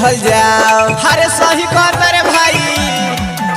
हल जाओ। अरे सही कहता रे भाई,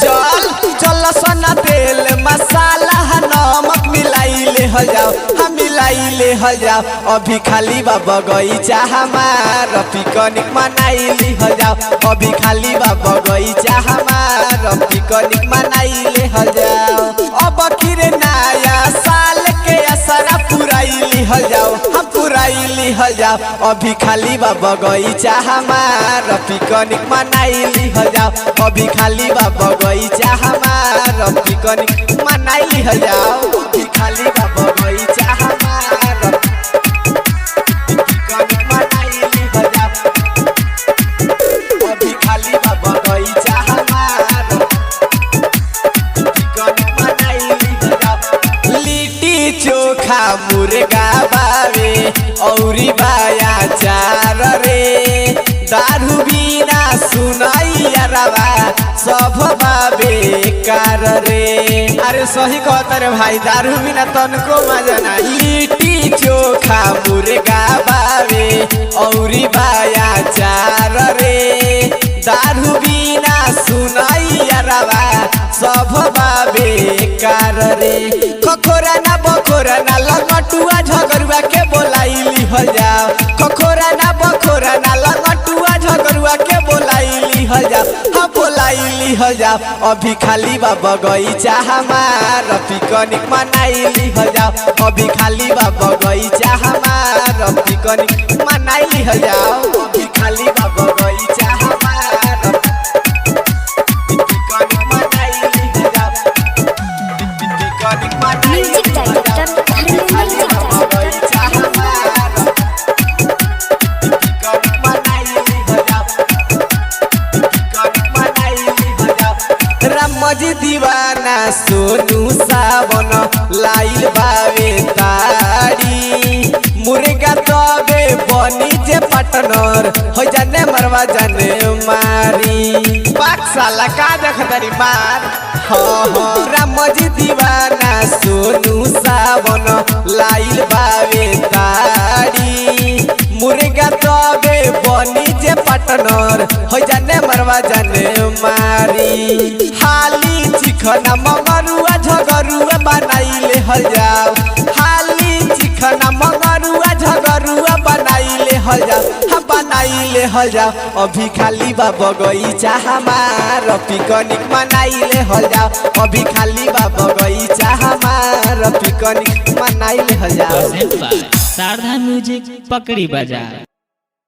चल सना तेल मसाला नमक मिलाई ले हल जाओ, हम मिलाई ले हल जाओ। अभी खाली बा बगीचा हमार पिकनिक मनाई ले हल जाओ। अभी खाली बा बगीचा हमार पिकनिक मनाई ले हल जाओ। अब खीरे नया साल के असरा पुराई ले हल जाओ, हम पुराई ले हल जाओ। अभी खाली बा बगीचा हमार पिकनिक मनाई ले हल जाओ। अभी खाली बा बगीचा हमार पिकनिक मनाई ले हल जाओ। अभी खाली बा बगीचा हमार पिकनिक मनाई ले हल जाओ। अभी खाली बा बगीचा हमार पिकनिक मनाई ले हल जाओ। लिट्टी चोखा मुर्गा बावे औरी बाया चार रे, दारू बिना सुनाइया रवा सब बाबे कार रे। अरे सही कहता रे भाई, दारू बिना तनको मजा ना। लिट्टी चोखा मुर्गा बावे औरी बाया चार रे, दारू बिना सुनाइया रवा सब बाबे कार रे। खखोरा ना बखोरा ना लंगटुआ झगरुआ के बोलाई ली हल जाओ। खखोरा ना बखोरा ना लंगटुआ झगरुआ के बोलाई ली हल जाओ, हाँ बोलाई ली हल जाओ। अभी खाली बा बगीचा हमार पिकनिक मनाई ली हल जाओ। अभी खाली बा बगीचा हमार पिकनिक मनाई ली हल जाओ। अभी खाली बा बगीचा हमार पिकनिक मनाई ली हल जाओ। पिकनिक मनाई ली हल जाओ। अभी खाली बा बगीचा हमार पिकनिक मनाई ली हल जाओ। पिकनिक मनाई ली हल जाओ। रामजी दीवाना सोनू सावन लाइल बावे तारी, मुर्गा तबे बनी जे पार्टनर हो जाने मरवा जाने मारी। पाकशाला का देखतारी मार, हाँ रामजी दीवाना सोनू सावन लाइल बावे तारी, मुर्गा तबे बनी जे पार्टनर हो जाने मरवा जाने मारी। हाली चिखना मंगरुआ झगरुआ बनाई ले हल जाओ। हाली चिखना मंगरुआ झगरुआ बनाई ले हल जाओ, हाँ बनाई ले हल जाओ। अभी खाली बा बगीचा हमार पिकनिक मनाई ले हल जाओ। अभी खाली बा बगीचा हमार पिकनिक मनाई ले हल जाओ। शारदा म्यूजिक पकड़ी बाजार।